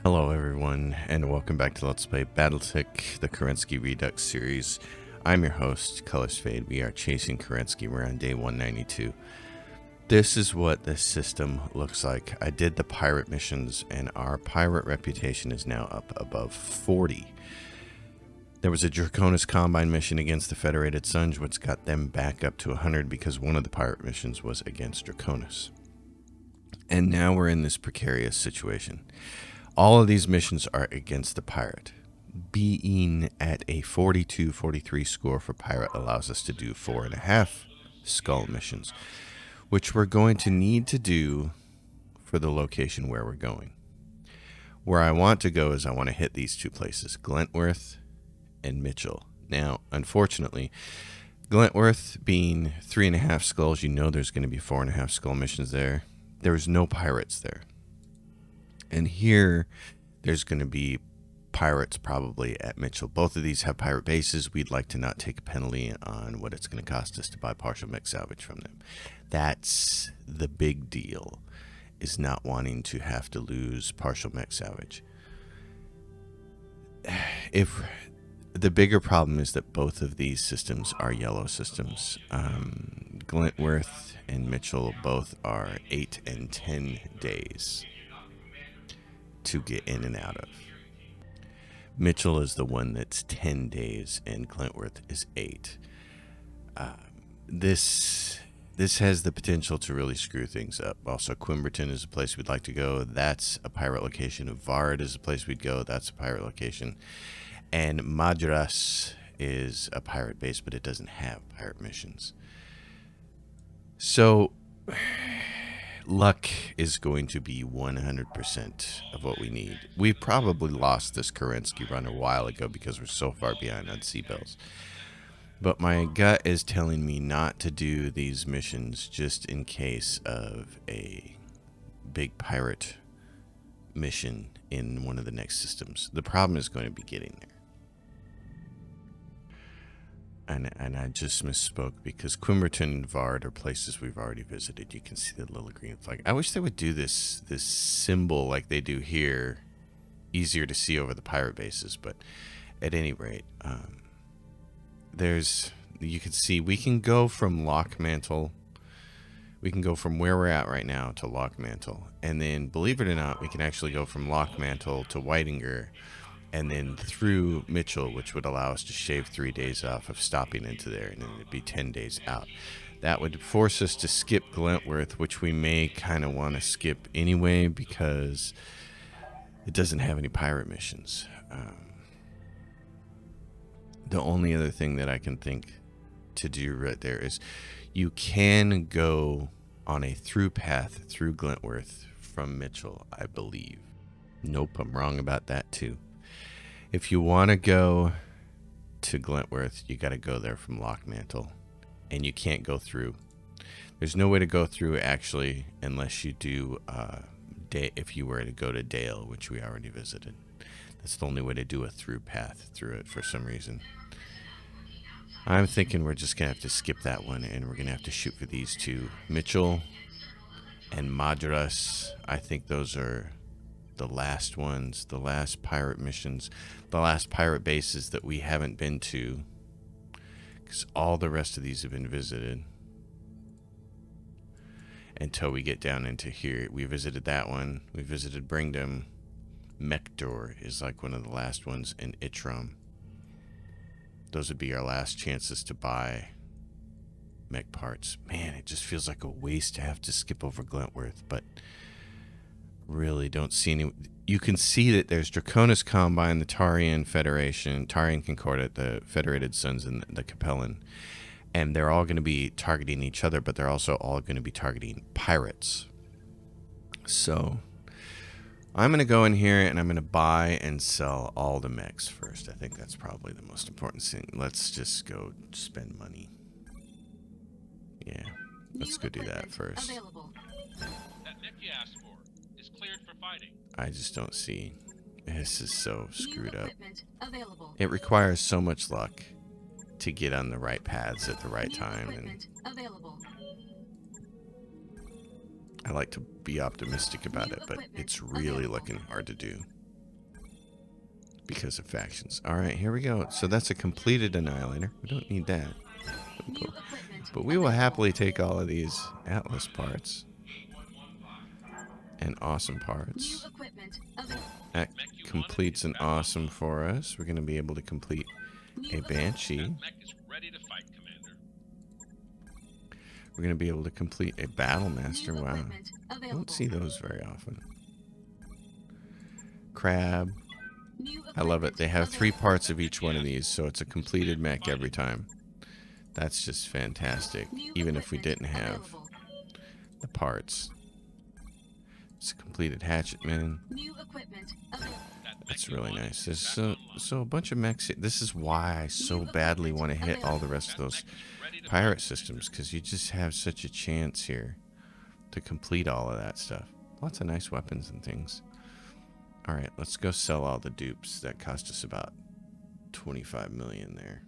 Hello everyone, and welcome back to Let's Play Battletech, the Kerensky Redux series. I'm your host, Colors Fade. We are chasing Kerensky. We're on day 192. This is what this system looks like. I did the pirate missions, and our pirate reputation is now up above 40. There was a Draconis Combine mission against the Federated Suns, which got them back up to 100 because one of the pirate missions was against Draconis. And now we're in this precarious situation. All of these missions are against the pirate. Being at a 42-43 score for pirate allows us to do 4.5 skull missions, which we're going to need to do for the location where we're going. Where I want to go is I want to hit these two places, Glentworth and Mitchell. Now, unfortunately, Glentworth being 3.5 skulls, you know there's going to be 4.5 skull missions there. There's no pirates there. And here, there's going to be pirates probably at Mitchell. Both of these have pirate bases. We'd like to not take a penalty on what it's going to cost us to buy partial mech salvage from them. That's the big deal, is not wanting to have to lose partial mech salvage. If the bigger problem is that both of these systems are yellow systems. Glentworth and Mitchell both are 8 and 10 days to get in and out of. Mitchell is the one that's 10 days and Glentworth is 8. This has the potential to really screw things up. Also, Quimberton is a place we'd like to go. That's a pirate location. Vard is a place we'd go. That's a pirate location. And Madras is a pirate base, but it doesn't have pirate missions. So luck is going to be 100% of what we need. We probably lost this Kerensky run a while ago because we're so far behind on seabells. But my gut is telling me not to do these missions just in case of a big pirate mission in one of the next systems. The problem is going to be getting there. And I just misspoke because Quimberton and Vard are places we've already visited. You can see the little green flag. I wish they would do this symbol like they do here, easier to see over the pirate bases. But at any rate, you can see we can go from Lockmantle. We can go from where we're at right now to Lockmantle. And then, believe it or not, we can actually go from Lockmantle to Whitinger and then through Mitchell, which would allow us to shave 3 days off of stopping into there, and then it'd be 10 days out. That would force us to skip Glentworth, which we may kind of want to skip anyway because it doesn't have any pirate missions. The only other thing that I can think to do right there is you can go on a through path through Glentworth from Mitchell, I believe. Nope, I'm wrong about that too. If you want to go to Glentworth, you got to go there from Lockmantle, and you can't go through. There's no way to go through actually unless you do if you were to go to Dale, which we already visited. That's the only way to do a through path through it for some reason. I'm thinking we're just gonna have to skip that one, and we're gonna have to shoot for these two, Mitchell and Madras. I think those are the last ones, the last pirate missions, the last pirate bases that we haven't been to, because all the rest of these have been visited until we get down into here. We visited that one. We visited Bringdom. Mekdor is like one of the last ones, in Itram. Those would be our last chances to buy mech parts. Man, it just feels like a waste to have to skip over Glentworth, but really don't see any. You can see that there's Draconis Combine, the Tarian Federation, Tarian Concordat, the Federated Suns, and the Capellan, and they're all going to be targeting each other, but they're also all going to be targeting pirates. So I'm going to go in here and I'm going to buy and sell all the mechs first. I think that's probably the most important thing. Let's just go spend money. Yeah, let's go do that first. That mech you asked for is cleared for fighting. I just don't see. This is so screwed up. It requires so much luck to get on the right paths at the right time. And I like to be optimistic about it, but it's really looking hard to do. because of factions. All right, here we go. So that's a completed annihilator. We don't need that. But we will happily take all of these Atlas parts and awesome parts. That completes an awesome for us. We're going to be able to complete a Banshee. That mech is ready to fight, Commander. We're going to be able to complete a Battlemaster. Wow. I don't see those very often. Crab. I love it. They have 3 parts of each one of these, so it's a completed mech every time. That's just fantastic, even if we didn't have the parts. It's a completed Hatchetman. That's really nice. There's so a bunch of mechs here. This is why I so badly want to hit all the rest of those pirate systems, because you just have such a chance here to complete all of that stuff. Lots of nice weapons and things. Alright, let's go sell all the dupes. That cost us about 25 million there.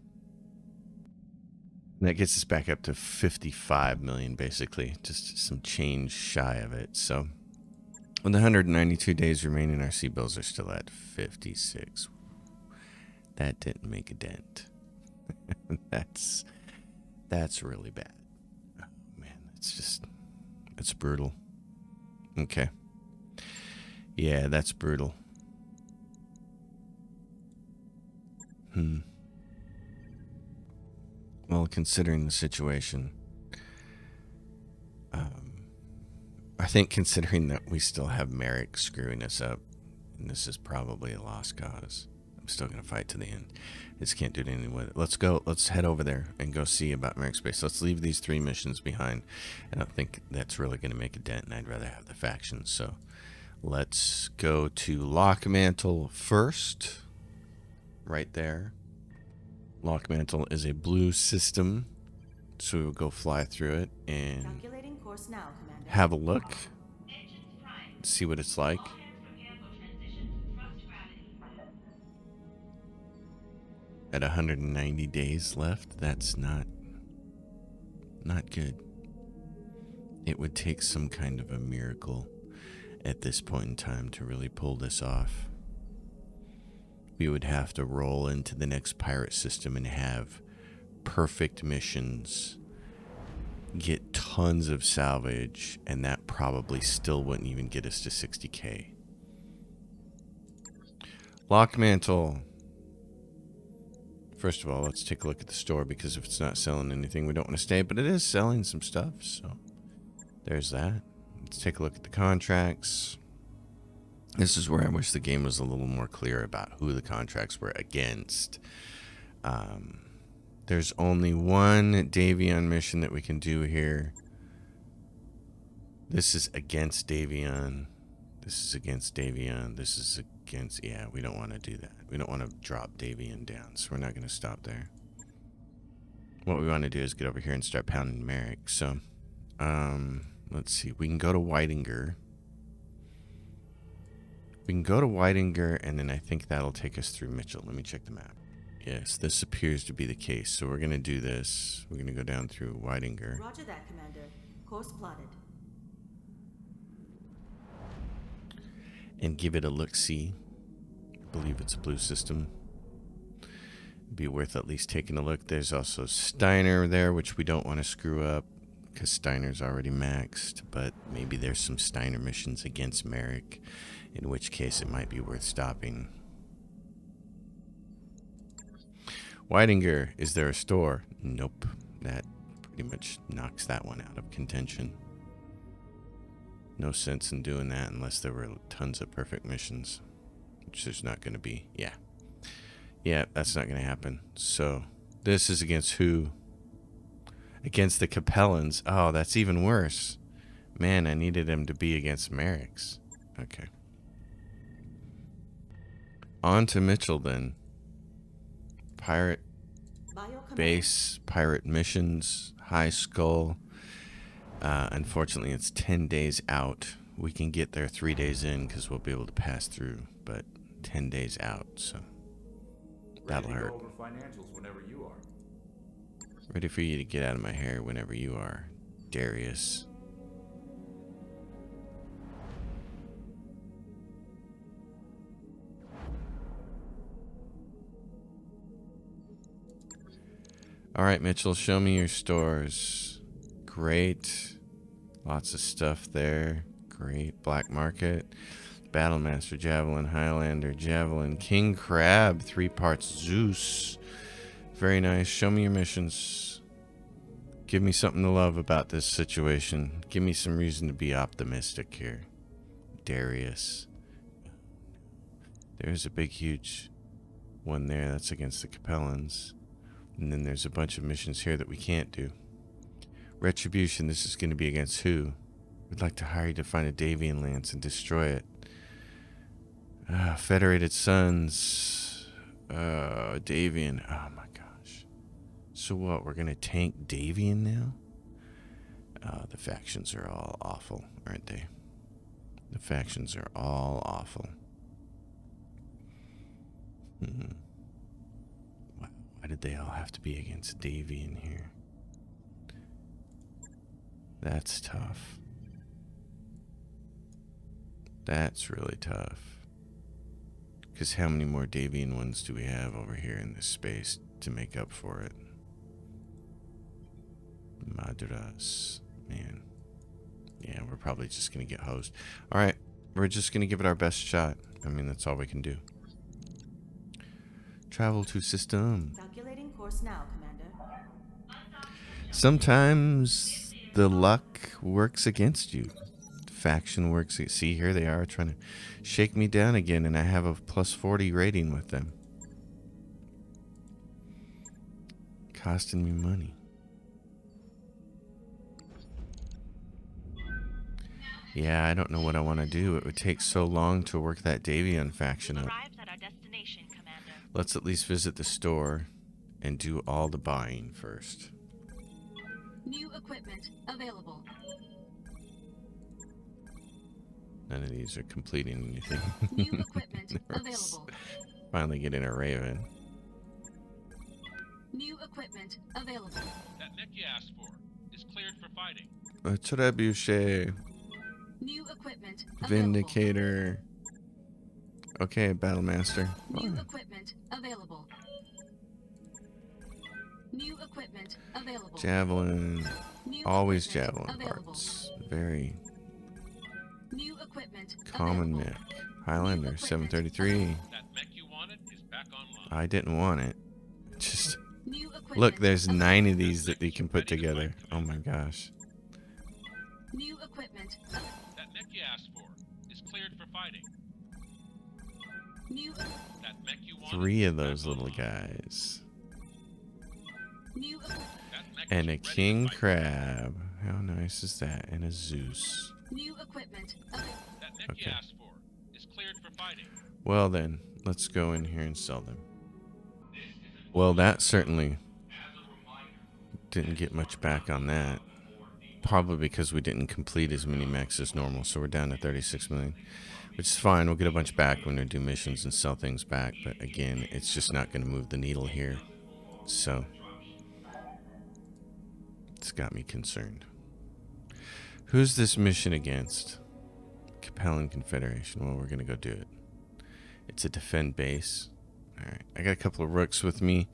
And that gets us back up to 55 million, basically. Just some change shy of it. So, with 192 days remaining, our sea bills are still at 56. That didn't make a dent. That's really bad. Oh, man, it's brutal. Okay. Yeah, that's brutal. Well, considering the situation, I think considering that we still have Merrick screwing us up, and this is probably a lost cause, I'm still going to fight to the end. I just can't do anything with it. Let's head over there and go see about Merrick's base. Let's leave these 3 missions behind. I don't think that's really going to make a dent, and I'd rather have the factions, so let's go to Lockmantle first. Right there. Lockmantle is a blue system, so we will go fly through it and have a look, see what it's like. At 190 days left, that's not good. It would take some kind of a miracle at this point in time to really pull this off. We would have to roll into the next pirate system and have perfect missions, get tons of salvage, and that probably still wouldn't even get us to 60k. Lockmantle. First of all, let's take a look at the store, because if it's not selling anything, we don't want to stay, but it is selling some stuff, so there's that. Let's take a look at the contracts. This is where I wish the game was a little more clear about who the contracts were against. There's only one Davion mission that we can do here. This is against Davion. This is against Davion. This is against... Yeah, we don't want to do that. We don't want to drop Davion down, so we're not going to stop there. What we want to do is get over here and start pounding Merrick. So, let's see. We can go to Whitinger. We can go to Whitinger, and then I think that'll take us through Mitchell. Let me check the map. Yes, this appears to be the case. So we're going to do this. We're going to go down through Whitinger. Roger that, Commander. Course plotted. And give it a look-see. I believe it's a blue system. Be worth at least taking a look. There's also Steiner there, which we don't want to screw up, because Steiner's already maxed. But maybe there's some Steiner missions against Merrick, in which case it might be worth stopping. Whitinger, is there a store? Nope. That pretty much knocks that one out of contention. No sense in doing that unless there were tons of perfect missions, which there's not going to be. Yeah, that's not going to happen. So this is against who? Against the Capellans. Oh, that's even worse. Man, I needed him to be against Merrick's. Okay. On to Mitchell then. Pirate base, pirate missions, High Skull. Unfortunately, it's 10 days out. We can get there 3 days in because we'll be able to pass through, but 10 days out, so that'll hurt. Ready for you to get out of my hair whenever you are, Darius. All right, Mitchell, show me your stores. Great. Lots of stuff there. Great. Black Market. Battlemaster, Javelin, Highlander, Javelin, King Crab, 3 parts Zeus. Very nice. Show me your missions. Give me something to love about this situation. Give me some reason to be optimistic here. Darius. There's a big, huge one there. That's against the Capellans. And then there's a bunch of missions here that we can't do. Retribution, this is going to be against who? We'd like to hire you to find a Davian lance and destroy it. Federated Sons. Davian. Oh my gosh. So what? We're going to tank Davian now? The factions are all awful, aren't they? The factions are all awful. Wow. Why did they all have to be against Davian here? That's tough. That's really tough. Because how many more Davian ones do we have over here in this space to make up for it? Madras. Man. Yeah, we're probably just going to get hosed. Alright, we're just going to give it our best shot. I mean, that's all we can do. Travel to system. Calculating course now, Commander. Sometimes the luck works against you. Faction works. See, here they are trying to shake me down again, and I have a plus 40 rating with them. Costing me money. Yeah, I don't know what I want to do. It would take so long to work that Davian faction up. Let's at least visit the store and do all the buying first. New equipment available. None of these are completing anything. New equipment available. Finally getting a Raven. New equipment available. That mech you asked for is cleared for fighting. A trebuchet. New equipment available. Vindicator. Okay, Battlemaster. New equipment available. New equipment available. Javelin. New Always equipment javelin available. parts. Very New equipment common available. mech. Highlander, New equipment 733. That mech you wanted is back online. I didn't want it. Just New equipment look, there's available. 9 of these that they can put together. Oh my gosh. New equipment. That mech you asked for is cleared for fighting. New That mech you wanted 3 of is back those little online. guys. new That mech And is a ready to king fight. crab. How nice is that? And a Zeus. new equipment available. That mech you Okay. asked for is cleared for fighting. Well then, let's go in here and sell them. Well, that certainly didn't get much back on that. Probably because we didn't complete as many mechs as normal, so we're down to 36 million. Which is fine, we'll get a bunch back when we do missions and sell things back, but again, it's just not going to move the needle here. So, it's got me concerned. Who's this mission against? Capellan Confederation. Well, we're going to go do it. It's a defend base. Alright, I got a couple of rooks with me.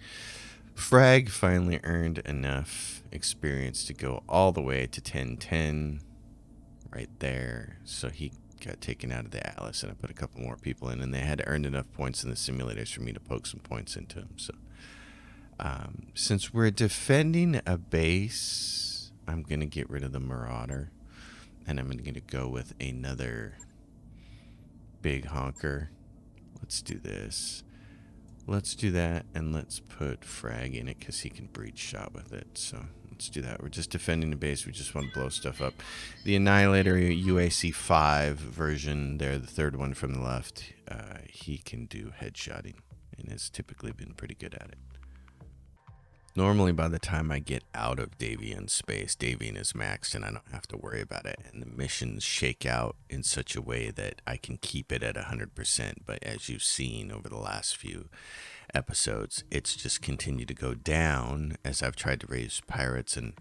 Frag finally earned enough experience to go all the way to 1010 right there. So he got taken out of the Atlas, and I put a couple more people in, and they had earned enough points in the simulators for me to poke some points into them. So since we're defending a base, I'm going to get rid of the Marauder, and I'm going to go with another big honker. Let's do this. Let's do that, and let's put Frag in it because he can breach shot with it. So let's do that. We're just defending the base. We just want to blow stuff up. The Annihilator UAC 5 version there, the third one from the left, he can do headshotting and has typically been pretty good at it. Normally, by the time I get out of Davian space, Davian is maxed and I don't have to worry about it. And the missions shake out in such a way that I can keep it at 100%. But as you've seen over the last few episodes, it's just continued to go down as I've tried to raise pirates and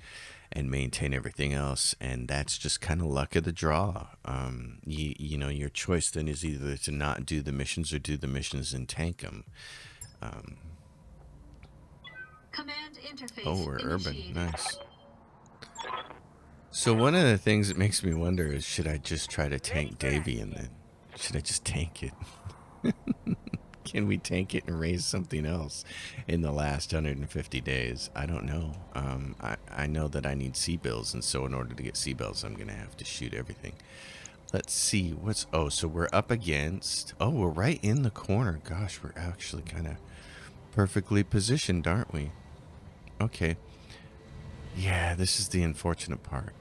maintain everything else. And that's just kind of luck of the draw. You know, your choice then is either to not do the missions or do the missions and tank them. Command interface. Oh, we're urban. initiated. Nice. So one of the things that makes me wonder is, should I just try to tank Davian then? Should I just tank it? Can we tank it and raise something else in the last 150 days? I don't know. I know that I need C-bills, and so in order to get C-bills, I'm going to have to shoot everything. Let's see. Oh, so we're up against... Oh, we're right in the corner. Gosh, we're actually kind of perfectly positioned, aren't we? Okay. Yeah, this is the unfortunate part.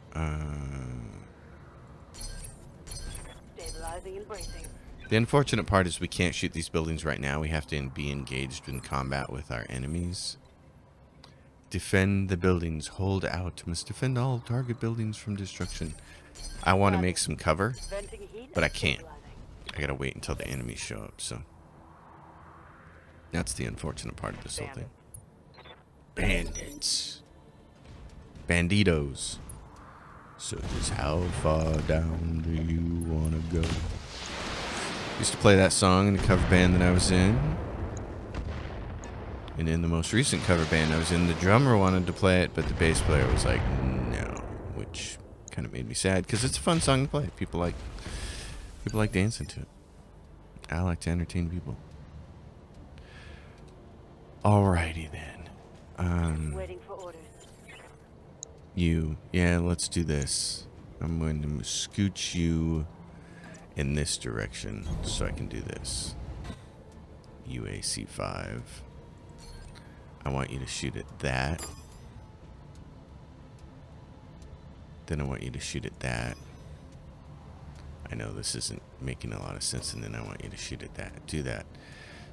Stabilizing and bracing. The unfortunate part is we can't shoot these buildings right now. We have to be engaged in combat with our enemies. Defend the buildings. Hold out. Must defend all target buildings from destruction. I want to make some cover, Venting heat but I and can't. stabilizing. I gotta wait until the enemies show up, so... That's the unfortunate part of this whole thing. Bandits. Banditos. So just how far down do you want to go? Used to play that song in the cover band that I was in. And in the most recent cover band I was in, the drummer wanted to play it, but the bass player was like, no. Which kind of made me sad, because it's a fun song to play. People like dancing to it. I like to entertain people. Alrighty then. Waiting for orders. Yeah, let's do this. I'm going to scooch you in this direction so I can do this. UAC5. I want you to shoot at that. Then I want you to shoot at that. I know this isn't making a lot of sense, and then I want you to shoot at that. Do that.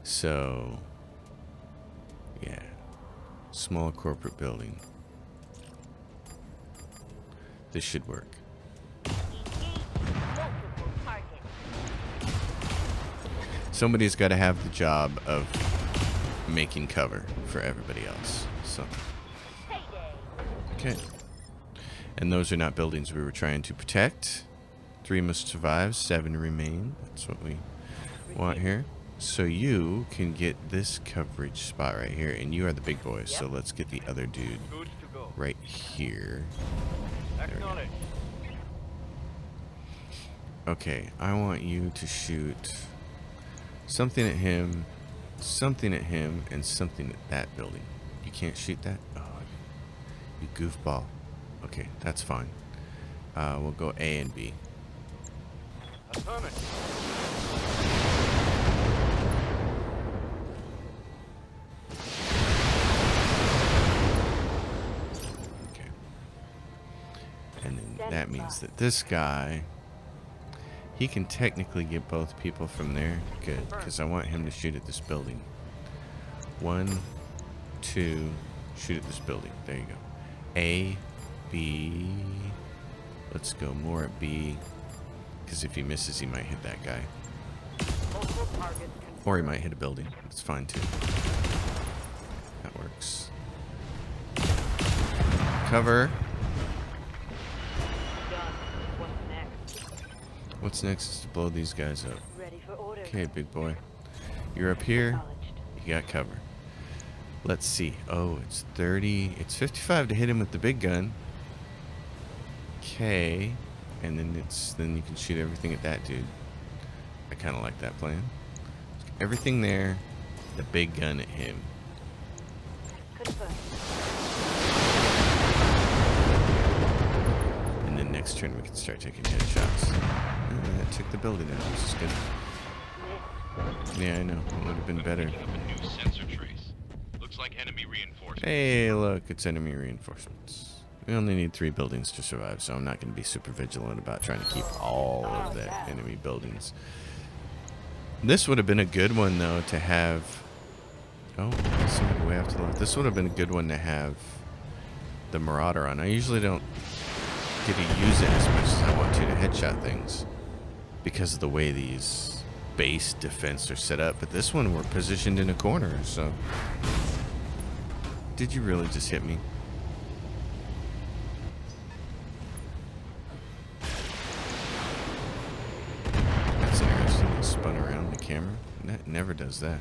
So, yeah. Small corporate building. This should work. Somebody's got to have the job of making cover for everybody else. So, okay. And those are not buildings we were trying to protect. 3 must survive, 7 remain. That's what we want here. So you can get this coverage spot right here, and you are the big boy. So let's get the other dude right here. Acknowledge. Okay, I want you to shoot something at him, and something at that building. You can't shoot that? Oh, you goofball. Okay, that's fine. We'll go A and B. Affirmative. Okay. And then that means that this guy, he can technically get both people from there. Good, because I want him to shoot at this building. 1, 2, shoot at this building. There you go. A, B. Let's go more at B. Because if he misses, he might hit that guy. Or he might hit a building. It's fine too. That works. Cover. What's next is to blow these guys up. Ready for orders. Okay, big boy. You're up here. You got cover. Let's see. Oh, it's 30. It's 55 to hit him with the big gun. Okay. And then you can shoot everything at that dude. I kind of like that plan. Everything there. The big gun at him. Confirmed. And then next turn we can start taking headshots. That took the building out, which is good. Yeah, I know. It would have been better. Picking up a new sensor trace. Looks like enemy reinforcements. Hey, look, it's enemy reinforcements. We only need 3 buildings to survive, so I'm not going to be super vigilant about trying to keep all of the enemy buildings. This would have been a good one, though, to have... Oh, somebody way off to the left. This would have been a good one to have the Marauder on. I usually don't get to use it as much as I want to headshot things because of the way these base defense are set up. But this one, we're positioned in a corner, so... Did you really just hit me? That's interesting. It spun around the camera. That never does that.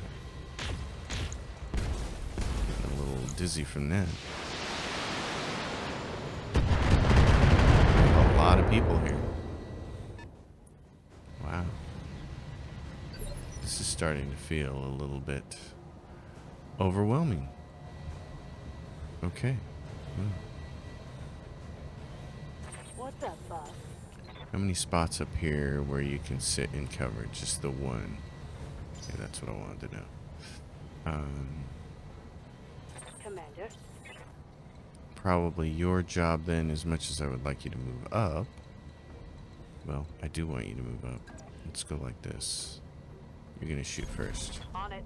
A little dizzy from that. A lot of people here. Wow. This is starting to feel a little bit overwhelming. Okay. What's up, boss? How many spots up here where you can sit in cover? Just the one. Okay, that's what I wanted to know. Commander. Probably your job then, as much as I would like you to move up. Well, I do want you to move up. Let's go like this. You're gonna shoot first. On it.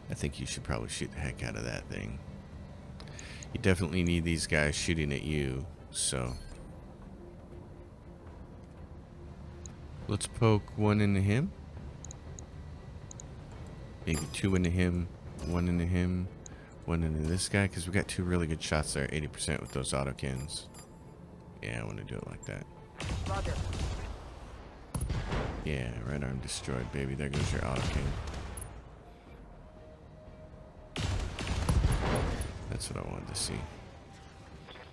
I think you should probably shoot the heck out of that thing. You definitely need these guys shooting at you, so. Let's poke one into him. Maybe two into him, one into him, one into this guy, because we got two really good shots there, 80% with those autocans. Yeah, I want to do it like that. Roger. Yeah, right arm destroyed, baby. There goes your autocan. That's what I wanted to see.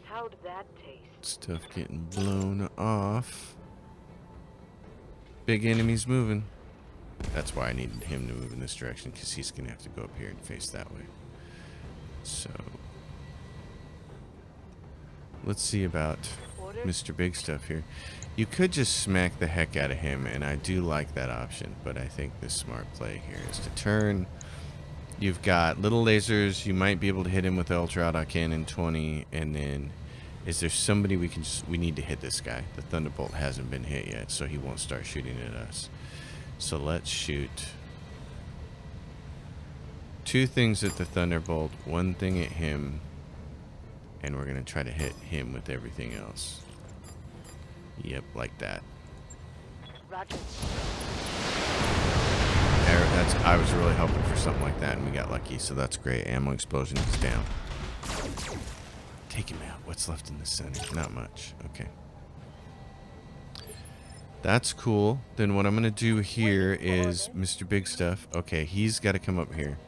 How did that taste? Stuff getting blown off. Big enemies moving. That's why I needed him to move in this direction, because he's going to have to go up here and face that way. So, let's see about Order. Mr. Big Stuff here. You could just smack the heck out of him, and I do like that option, but I think the smart play here is to turn. You've got little lasers. You might be able to hit him with the Ultra Autocannon 20, and then is there somebody we need to hit this guy? The Thunderbolt hasn't been hit yet, so he won't start shooting at us. So let's shoot two things at the Thunderbolt, one thing at him, and we're going to try to hit him with everything else. Yep, like that. Roger. I was really hoping for something like that, and we got lucky, so that's great. Ammo explosion is down. Take him out. What's left in the center? Not much. Okay. That's cool. Then what I'm going to do here is Mr. Big Stuff. Okay, he's got to come up here.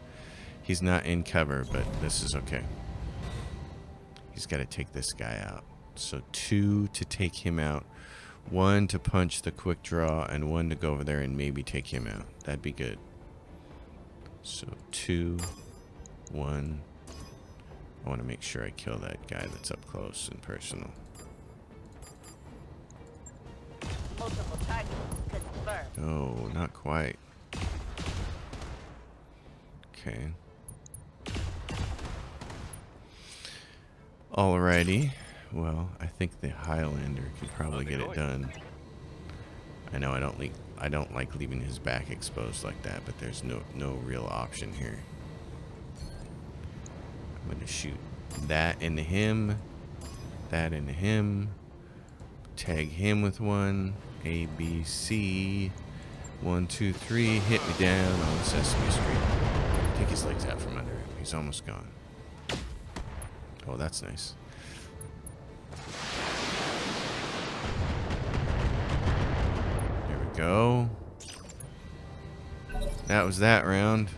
He's not in cover, but this is okay. He's got to take this guy out. So 2 to take him out. 1 to punch the quick draw, and 1 to go over there and maybe take him out. That'd be good. So 2, 1. I want to make sure I kill that guy that's up close and personal. Multiple targets confirmed. Oh, not quite. Okay. Alrighty. Well, I think the Highlander can probably get it done. I know I don't like leaving his back exposed like that, but there's no real option here. I'm gonna shoot that into him, that into him, tag him with one, A, B, C, 1, 2, 3, hit me down on Sesame Street. Take his legs out from under him. He's almost gone. Oh, that's nice. There we go. That was that round.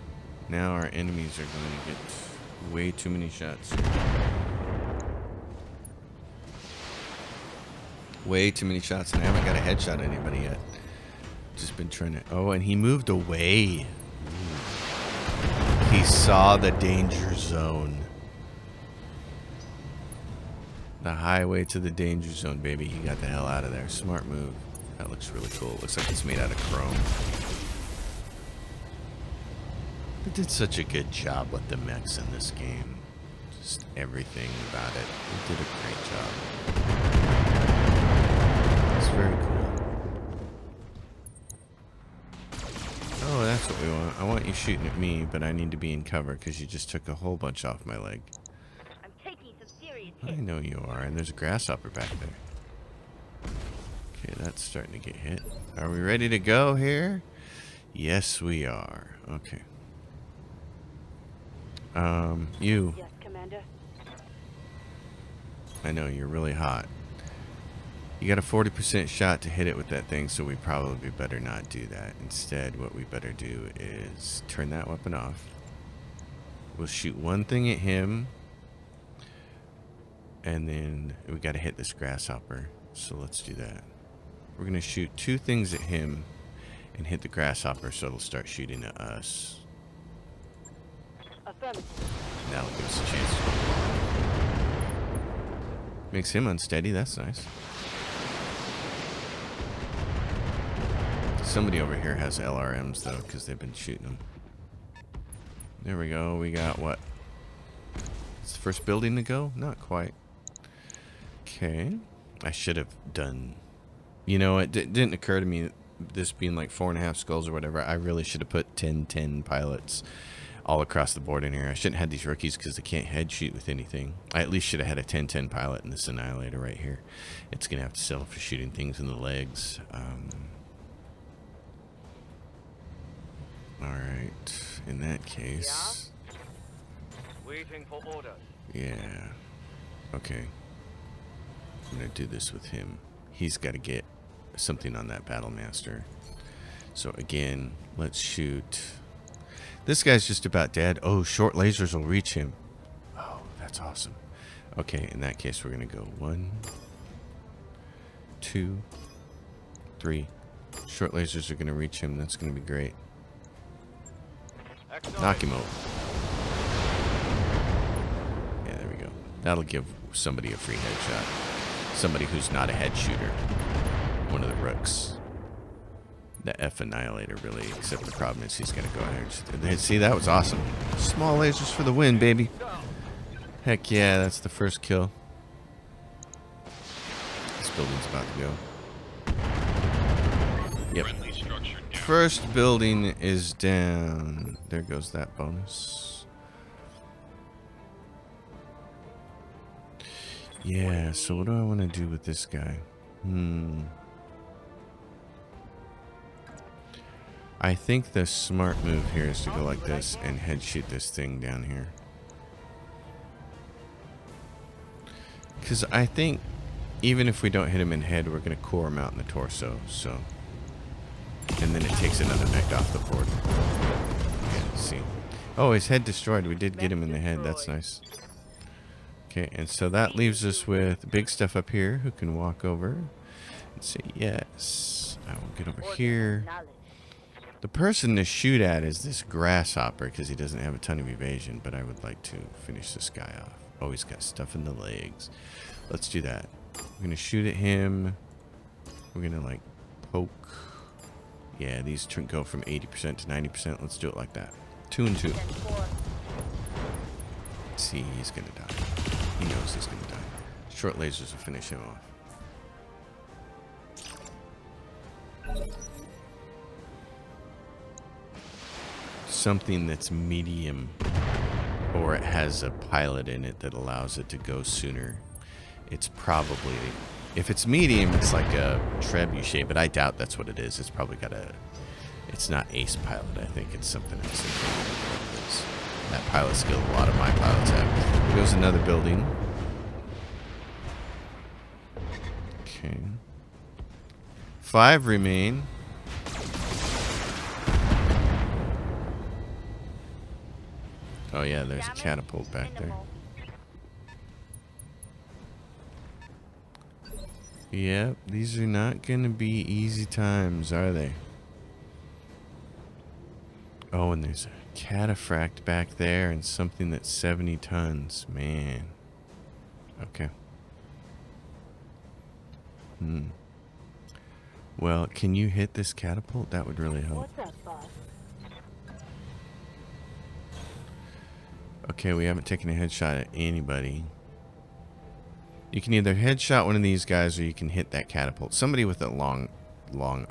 Now our enemies are going to get way too many shots. Way too many shots, and I haven't got a headshot at anybody yet. Just been trying to... Oh, and he moved away. Ooh. He saw the danger zone. The highway to the danger zone, baby. He got the hell out of there. Smart move. That looks really cool. Looks like it's made out of chrome. They did such a good job with the mechs in this game. Just everything about it. They did a great job. It's very cool. Oh, that's what we want. I want you shooting at me, but I need to be in cover because you just took a whole bunch off my leg. I'm taking some serious I hits. know you are, and there's a grasshopper back there. Okay, that's starting to get hit. Are we ready to go here? Yes, we are. Okay. You. Yes, Commander. I know, you're really hot. You got a 40% shot to hit it with that thing, so we probably better not do that. Instead, what we better do is turn that weapon off. We'll shoot one thing at him. And then we got to hit this grasshopper. So let's do that. We're going to shoot 2 things at him and hit the grasshopper so it'll start shooting at us. Affirmative. That'll give us a chance. Makes him unsteady. That's nice. Somebody over here has LRMs though, because they've been shooting them. There we go. We got what? It's the first building to go? Not quite. Okay. I should have done... You know, it didn't occur to me, this being like 4.5 skulls or whatever, I really should have put 10 pilots all across the board in here. I shouldn't have had these rookies because they can't head shoot with anything. I at least should have had a 10 pilot in this Annihilator right here. It's going to have to settle for shooting things in the legs. Alright. In that case... Waiting for orders. Yeah. Okay. I'm going to do this with him. He's got to get something on that Battle Master. So again, let's shoot. This guy's just about dead. Oh, short lasers will reach him. Oh, that's awesome. Okay, in that case, we're going to go 1, 2, 3. Short lasers are going to reach him. That's going to be great. Knock him over. Yeah, there we go. That'll give somebody a free headshot. Somebody who's not a head shooter. One of the rooks. The F Annihilator, really. Except the problem is he's going to go ahead and... See, that was awesome. Small lasers for the win, baby. Heck yeah, that's the first kill. This building's about to go. Yep. Friendly structure down. First building is down. There goes that bonus. Yeah, so what do I want to do with this guy? I think the smart move here is to go like this and head shoot this thing down here. Because I think even if we don't hit him in head, we're going to core him out in the torso. So, and then it takes another mech off the board. Yeah, let's see. Oh, his head destroyed. We did get him in the head. That's nice. Okay, and so that leaves us with big stuff up here who can walk over and say yes. I will get over here. The person to shoot at is this grasshopper because he doesn't have a ton of evasion, but I would like to finish this guy off. Oh, he's got stuff in the legs. Let's do that. We're going to shoot at him. We're going to like poke. Yeah, these go from 80% to 90%. Let's do it like that. 2 and 2. See, he's going to die. He knows he's going to die. Short lasers will finish him off. Something that's medium, or it has a pilot in it that allows it to go sooner. It's probably, if it's medium, it's like a trebuchet, but I doubt that's what it is. It's probably got a, it's not ace pilot. I think it's something else. That pilot skill a lot of my pilots have. Here goes another building. Okay. 5 remain. Oh yeah, there's a catapult back there. Yep, these are not gonna be easy times, are they? Oh, and there's a cataphract back there and something that's 70 tons. Man. Okay. Well, can you hit this catapult? That would really help. What's up, boss? Okay, we haven't taken a headshot at anybody. You can either headshot one of these guys or you can hit that catapult. Somebody with a long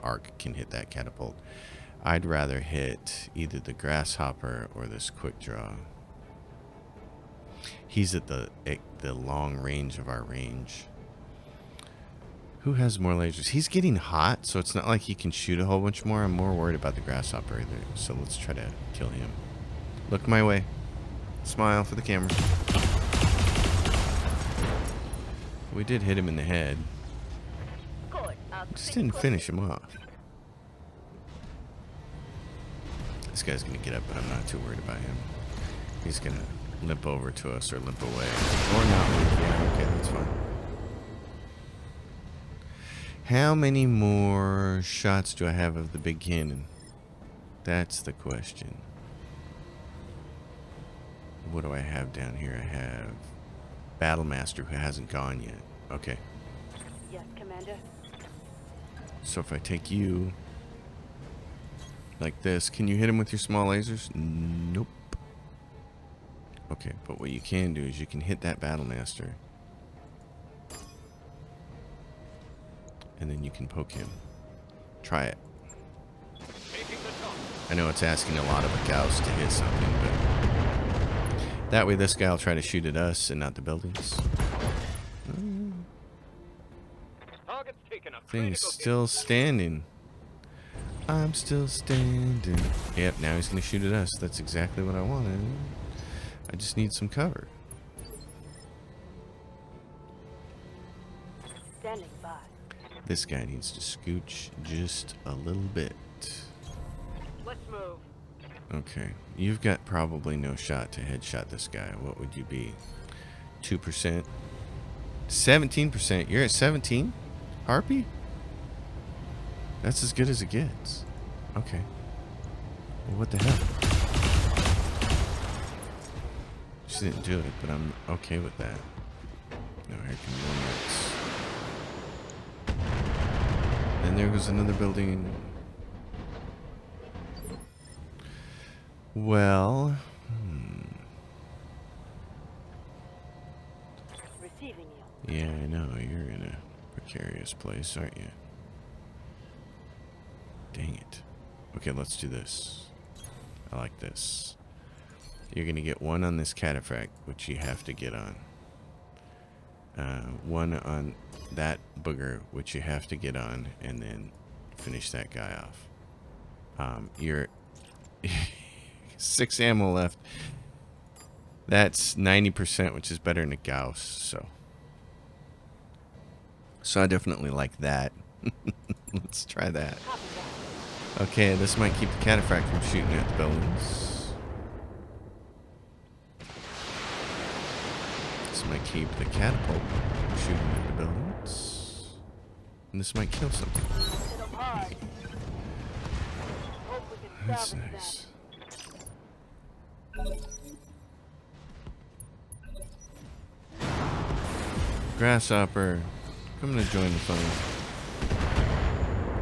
arc can hit that catapult. I'd rather hit either the grasshopper or this quick draw. He's at the long range of our range. Who has more lasers? He's getting hot, so it's not like he can shoot a whole bunch more. I'm more worried about the grasshopper either. So let's try to kill him. Look my way. Smile for the camera. We did hit him in the head. Good. Just didn't finish him off. This guy's gonna get up, but I'm not too worried about him. He's gonna limp over to us or limp away. Or not limp. Yeah, okay, that's fine. How many more shots do I have of the big cannon? That's the question. What do I have down here? I have Battlemaster who hasn't gone yet. Okay. Yes, Commander. So if I take you like this, can you hit him with your small lasers? Nope. Okay, but what you can do is you can hit that Battlemaster. And then you can poke him. Try it. Taking the top. I know it's asking a lot of a Gauss to hit something, but that way this guy will try to shoot at us and not the buildings. Target's taken a Thing's critical still standing. I'm still standing. Yep, now he's going to shoot at us. That's exactly what I wanted. I just need some cover. Standing by. This guy needs to scooch just a little bit. Let's move. Okay, you've got probably no shot to headshot this guy. What would you be? 2%? 17%? You're at 17? Harpy? That's as good as it gets. Okay. Well, what the hell? She didn't do it, but I'm okay with that. No, here come one next. And there goes another building. Well, Receiving you. yeah, I know. You're in a precarious place, aren't you? Dang it. Okay, let's do this. I like this. You're going to get one on this cataphract, which you have to get on. One on that booger, which you have to get on, and then finish that guy off. You're 6 ammo left. That's 90%, which is better than a Gauss, so I definitely like that. Let's try that. Copy that. Okay, this might keep the cataphract from shooting at the buildings. This might keep the catapult from shooting at the buildings. And this might kill something. Hit 'em hard. Hope we can That's salvage nice. Grasshopper, come to join the fun.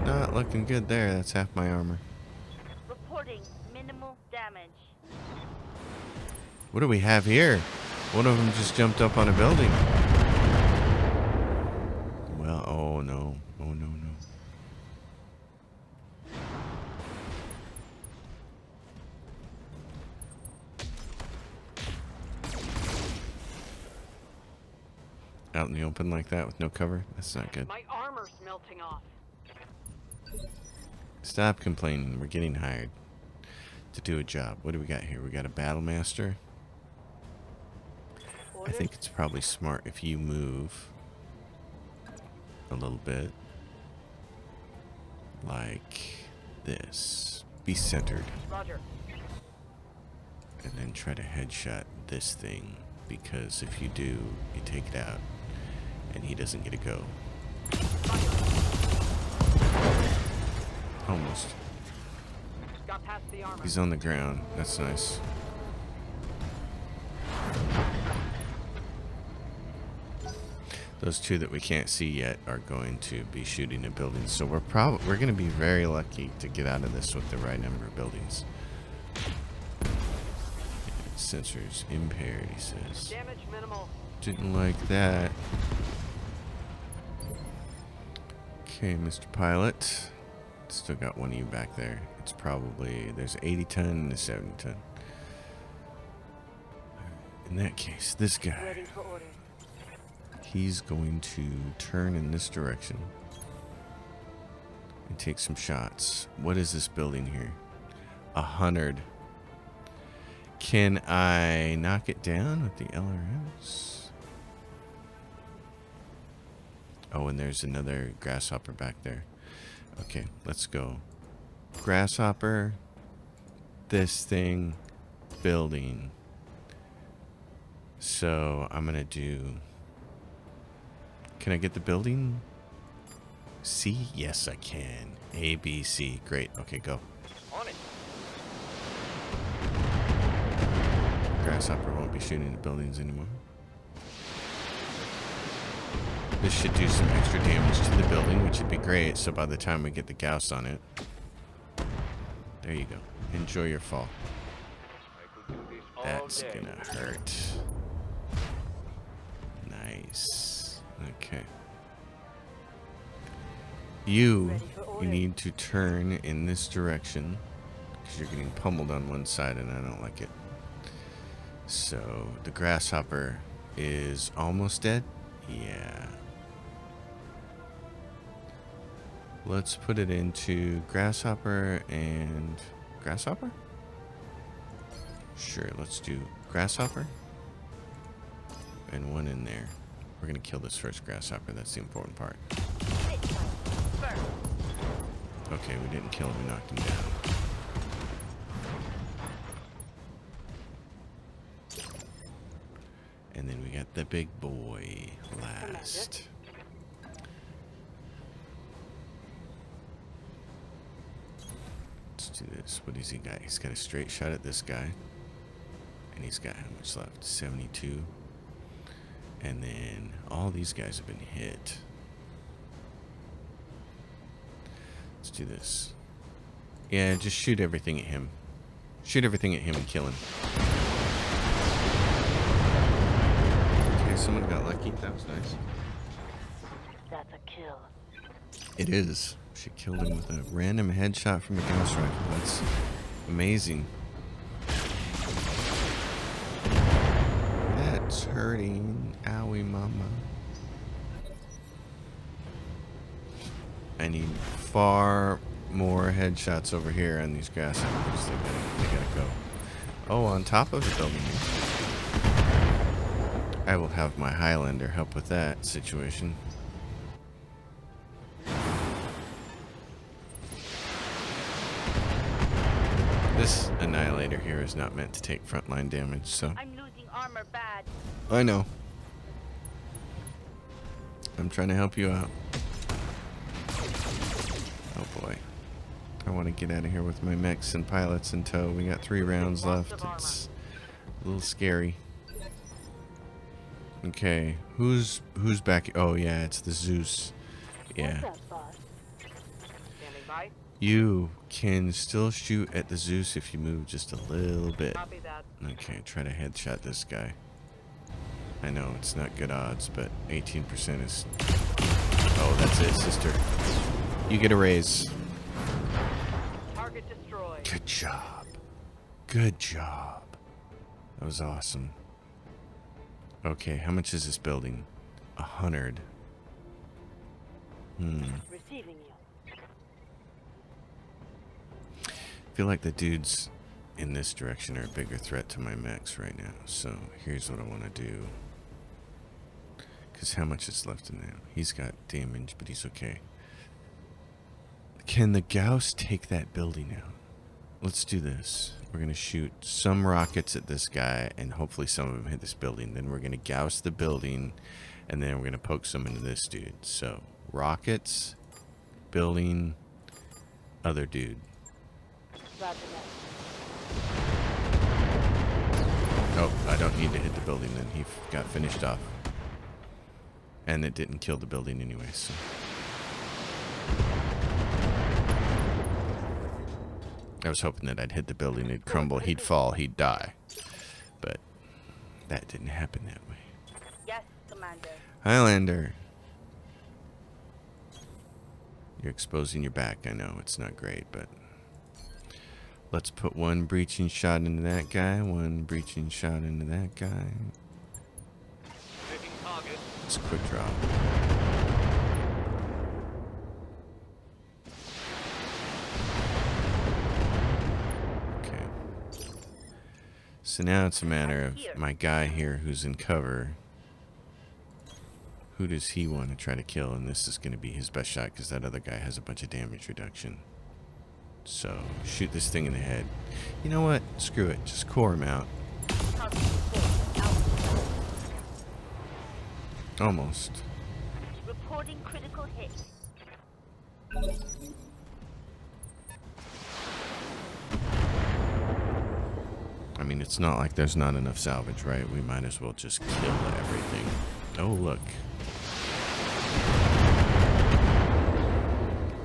Not looking good there. That's half my armor. that. Reporting minimal damage. What do we have here? One of them just jumped up on a building. Well, oh no. Oh no, no. Out in the open like that with no cover? That's not good. My armor's melting off. Stop complaining. We're getting hired to do a job. What do we got here? We got a Battlemaster. I think it's probably smart if you move a little bit like this. Be centered. Roger. And then try to headshot this thing, because if you do, you take it out and he doesn't get to go. Almost. Got past the armor. He's on the ground. That's nice. Those two that we can't see yet are going to be shooting at buildings, so we're going to be very lucky to get out of this with the right number of buildings. Sensors impaired, he says. Damage minimal. Didn't like that. Okay, Mr. Pilot. Still got one of you back there. It's probably, there's 80 ton and a 70 ton. In that case, this guy, Ready for orders. he's going to turn in this direction and take some shots. What is this building here? 100. Can I knock it down with the LRS? Oh, and there's another grasshopper back there. Okay, let's go. Grasshopper, this thing, building, So I'm gonna do. Can I get the building? C? Yes, I can. A, B, C. Great. Okay, go. On it. Grasshopper won't be shooting the buildings anymore. This should do some extra damage to the building, which would be great. So by the time we get the Gauss on it, there you go. Enjoy your fall. I could do this all That's day. gonna hurt. Nice. Okay. You need to turn in this direction because you're getting pummeled on one side and I don't like it. So the grasshopper is almost dead. Yeah. Let's put it into grasshopper and grasshopper. Sure, let's do grasshopper and one in there. We're gonna kill this first grasshopper. That's the important part. Okay, we didn't kill him. We knocked him down. And then we got the big boy last. Let's do this. What does he got? He's got a straight shot at this guy. And he's got how much left? 72. And then all these guys have been hit. Let's do this. Yeah, just shoot everything at him. Shoot everything at him and kill him. Okay, someone got lucky. That was nice. That's a kill. It is. She killed him with a random headshot from a Gauss rifle. That's amazing. That's hurting. Owie mama. I need far more headshots over here on these grasshoppers. They gotta go. Oh, on top of the building. I will have my Highlander help with that situation. This Annihilator here is not meant to take frontline damage, so... I'm losing armor bad. I know. I'm trying to help you out. Oh boy. I want to get out of here with my mechs and pilots in tow. We got 3 rounds left. It's a little scary. Okay, who's back? Oh yeah, it's the Zeus. Yeah. What's up, boss? Standing by. You can still shoot at the Zeus if you move just a little bit. Copy that. Okay, try to headshot this guy. I know it's not good odds, but 18% is... Oh, that's it, sister. You get a raise. Target destroyed. Good job. Good job. That was awesome. Okay, how much is this building? 100. Receiving you. I feel like the dudes in this direction are a bigger threat to my mechs right now. So here's what I want to do. Because how much is left in there? He's got damage, but he's okay. Can the Gauss take that building out? Let's do this. We're going to shoot some rockets at this guy, and hopefully some of them hit this building. Then we're going to Gauss the building, and then we're going to poke some into this dude. So, rockets, building, other dude. Roger that. Oh, I don't need to hit the building then. He got finished off. And it didn't kill the building anyway, so... I was hoping that I'd hit the building, it'd crumble, he'd fall, he'd die. But that didn't happen that way. Yes, Commander. Highlander! You're exposing your back, I know, it's not great, but... Let's put one breaching shot into that guy, one breaching shot into that guy. Hitting target. It's a quick draw. So now it's a matter of my guy here who's in cover. Who does he want to try to kill? And this is going to be his best shot because that other guy has a bunch of damage reduction. So shoot this thing in the head. You know what? Screw it. Just core him out. Almost. Reporting critical hit. I mean, it's not like there's not enough salvage, right? We might as well just kill everything. Oh, look.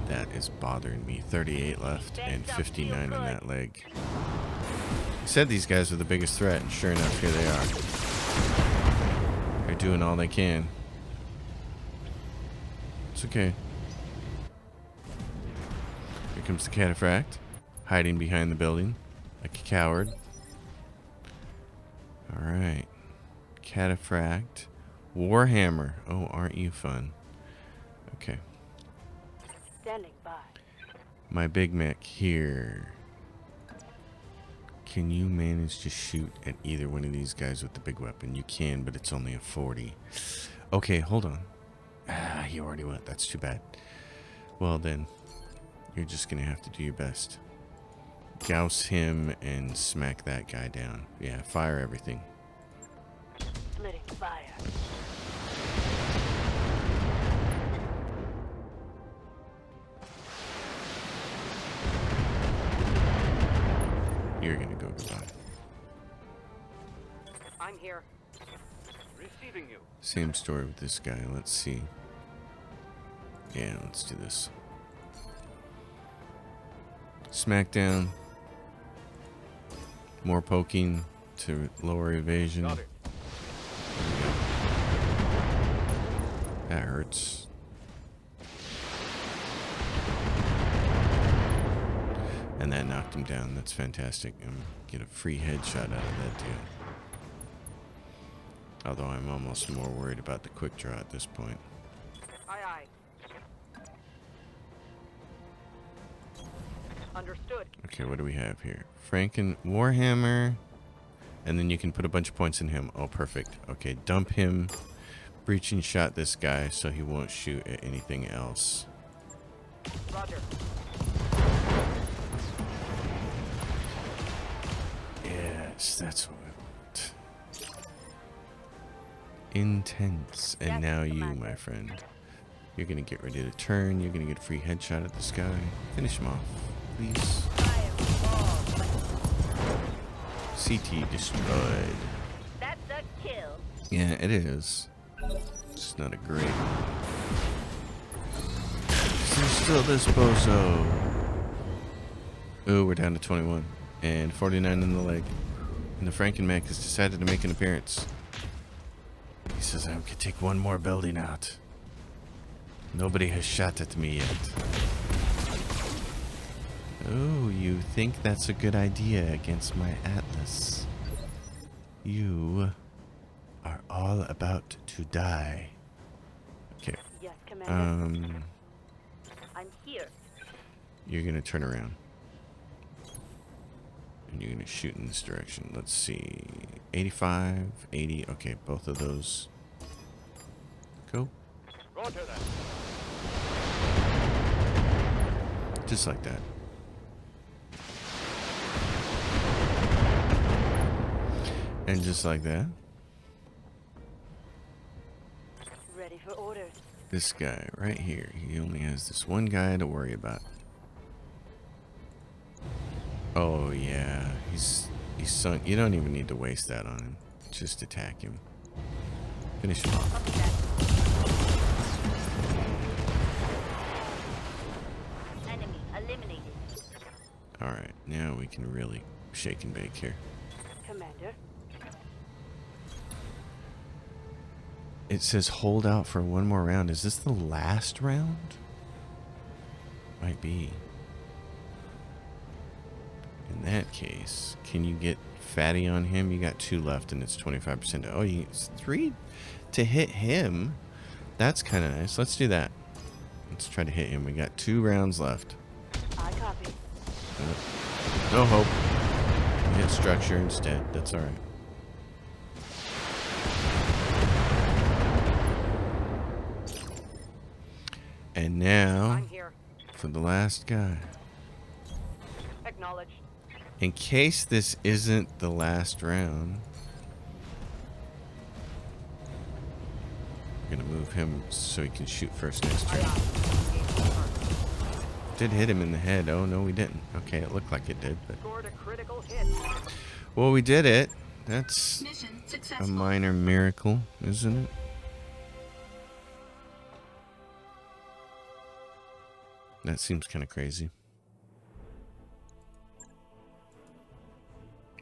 That is bothering me. 38 left and 59 in that leg. I said these guys are the biggest threat, and sure enough, here they are. They're doing all they can. It's okay. Here comes the cataphract, hiding behind the building like a coward. Alright. Cataphract. Warhammer. Oh, aren't you fun? Okay. Standing by. My Big Mac here. Can you manage to shoot at either one of these guys with the big weapon? You can, but it's only a 40. Okay, hold on. Ah, you already went. That's too bad. Well then, you're just gonna have to do your best. Douse him and smack that guy down. Yeah, fire everything. Splitting fire. You're gonna go goodbye. I'm here. Receiving you. Same story with this guy. Let's see. Yeah, let's do this. Smackdown. More poking to lower evasion. Got it. That hurts. And that knocked him down. That's fantastic. And get a free headshot out of that dude. Although I'm almost more worried about the quick draw at this point. Aye, aye. Understood. Okay, what do we have here? Franken Warhammer. And then you can put a bunch of points in him. Oh, perfect. Okay, dump him. Breaching shot this guy so he won't shoot at anything else. Roger. Yes, that's what we want. Intense. And Yes, now you, Commander. my friend. You're going to get ready to turn. You're going to get a free headshot at this guy. Finish him off, please. CT destroyed. That's a kill. Yeah, it is. It's not a great one. There's still this bozo. Ooh, we're down to 21. And 49 in the leg. And the Frankenmac has decided to make an appearance. He says I could take one more building out. Nobody has shot at me yet. Oh, you think that's a good idea against my Atlas? You are all about to die. Okay. Yes, Commander. I'm here. You're gonna turn around. And you're gonna shoot in this direction. Let's see. 85, 80. Okay, both of those. Go. Roger that. Just like that. And just like that, Ready for orders. this guy right here, he only has this one guy to worry about. Oh yeah, he's sunk. You don't even need to waste that on him. Just attack him. Finish him off. Copy that. Enemy eliminated. Alright, now we can really shake and bake here. Commander. It says hold out for one more round. Is this the last round? Might be. In that case, can you get fatty on him? You got 2 left and it's 25%. Oh, it's 3 to hit him. That's kind of nice. Let's do that. Let's try to hit him. We got 2 rounds left. I copy. No hope. Hit structure instead. That's alright. And now, I'm here. for the last guy. Acknowledged. In case this isn't the last round, We're gonna move him so he can shoot first next Aye, turn. aye. Engage the target. Did hit him in the head. Oh no, we didn't. Okay, it looked like it did, but Scored a critical hit. well, we did it. That's Mission a successful. minor miracle, isn't it? That seems kind of crazy.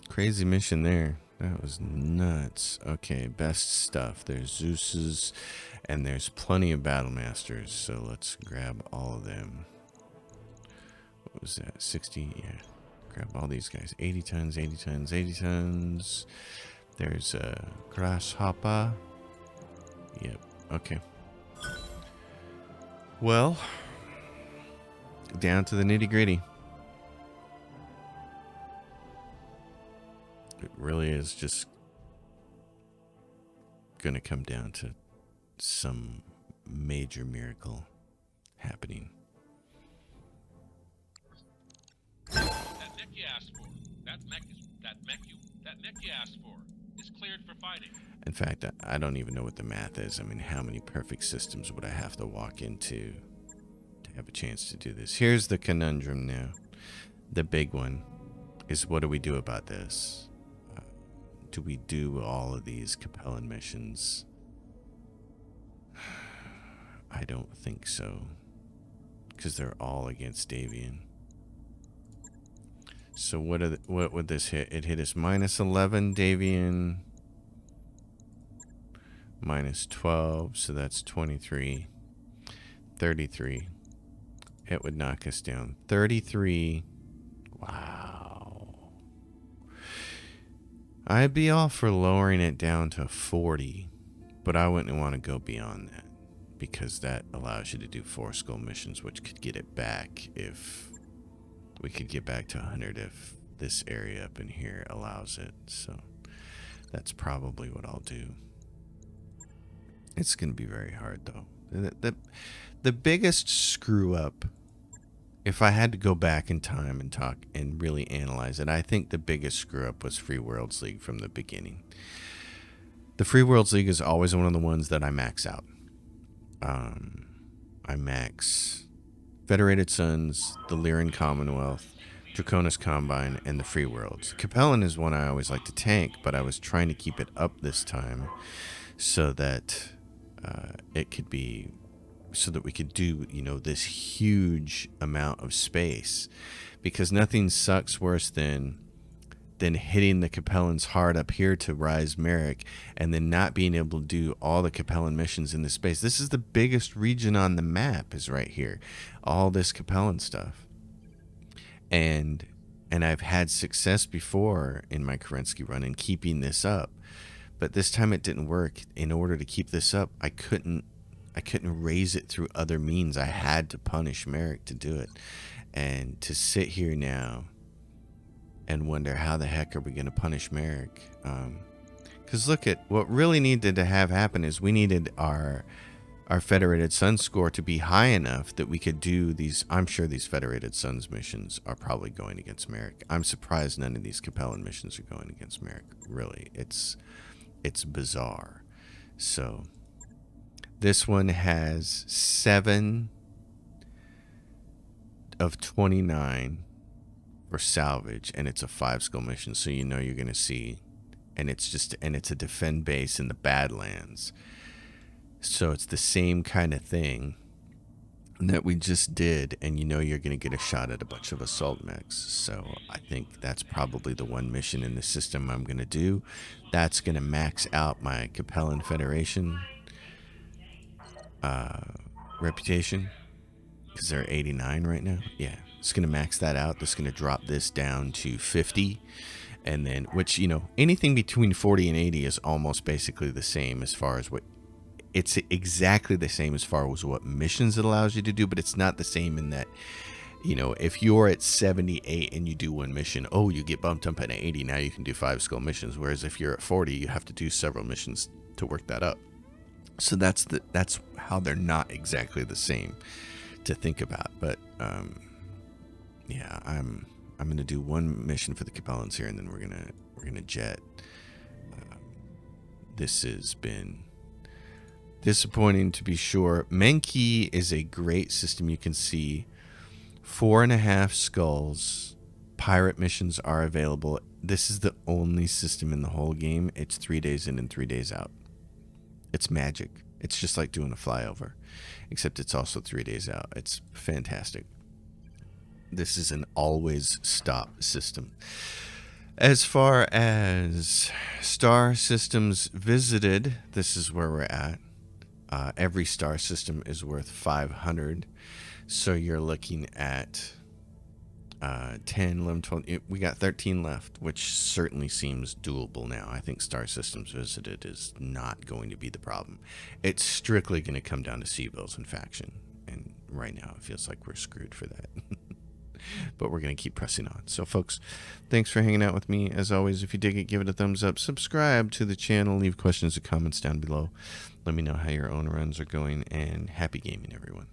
Crazy mission there. That was nuts. Okay, best stuff. There's Zeus's, and there's plenty of Battle Masters. So let's grab all of them. What was that? 60? Yeah. Grab all these guys. 80 tons, 80 tons, 80 tons. There's a Grasshopper. Yep. Okay. Well, down to the nitty gritty. It really is just gonna come down to some major miracle happening. That mech you asked for. That mech you asked for is cleared for fighting. In fact, I don't even know what the math is. I mean, how many perfect systems would I have to walk into to have a chance to do this? Here's the conundrum now. The big one is, what do we do about this? Do we do all of these Capellan missions? I don't think so, because they're all against Davian. So what would this hit? It hit us -11 Davian, -12, so that's 23, 33. It would knock us down 33. Wow. I'd be all for lowering it down to 40, but I wouldn't want to go beyond that, because that allows you to do 4 skull missions, which could get it back if we could get back to 100 if this area up in here allows it. So that's probably what I'll do. It's going to be very hard, though. The biggest screw up, if I had to go back in time and talk and really analyze it, I think the biggest screw up was Free Worlds League from the beginning. The Free Worlds League is always one of the ones that I max out. I max Federated Suns, the Lyran Commonwealth, Draconis Combine, and the Free Worlds. Capellan is one I always like to tank, but I was trying to keep it up this time so that it could be, so that we could do, you know, this huge amount of space, because nothing sucks worse than hitting the Capellans hard up here to rise Merrick and then not being able to do all the Capellan missions in this space. This is the biggest region on the map, is right here. All this Capellan stuff. And I've had success before in my Kerensky run in keeping this up. But this time it didn't work. In order to keep this up, I couldn't raise it through other means. I had to punish Merrick to do it. And to sit here now and wonder how the heck are we going to punish Merrick? Because look at what really needed to have happen is we needed our Federated Suns score to be high enough that we could do these. I'm sure these Federated Suns missions are probably going against Merrick. I'm surprised none of these Capellan missions are going against Merrick. Really, it's bizarre. So this one has 7 of 29 for salvage, and it's a 5 skull mission, so you know you're going to see, and it's a defend base in the Badlands, so it's the same kind of thing that we just did, and you know you're going to get a shot at a bunch of assault mechs. So I think that's probably the one mission in the system I'm going to do. That's going to max out my Capellan Federation reputation, because they're 89 right now. Yeah, it's going to max that out. That's going to drop this down to 50, and then, which, you know, anything between 40 and 80 is almost basically the same as far as what, it's exactly the same as far as what missions it allows you to do, but it's not the same in that, you know, if you're at 78 and you do one mission, oh, you get bumped up at 80, now you can do 5 skull missions, whereas if you're at 40, you have to do several missions to work that up. So that's how they're not exactly the same to think about. But yeah, I'm gonna do one mission for the Capellans here, and then we're gonna jet. This has been Disappointing to be sure. Menki is a great system. You can see 4.5 skulls. Pirate missions are available. This is the only system in the whole game. It's 3 days in and 3 days out. It's magic. It's just like doing a flyover, except it's also 3 days out. It's fantastic. This is an always stop system. As far as star systems visited, this is where we're at. Every star system is worth 500. So you're looking at 10, 11, 12. We got 13 left, which certainly seems doable now. I think star systems visited is not going to be the problem. It's strictly going to come down to C-bills and faction. And right now it feels like we're screwed for that. But we're going to keep pressing on. So, folks, thanks for hanging out with me. As always, if you dig it, give it a thumbs up. Subscribe to the channel. Leave questions and comments down below. Let me know how your own runs are going. And happy gaming, everyone.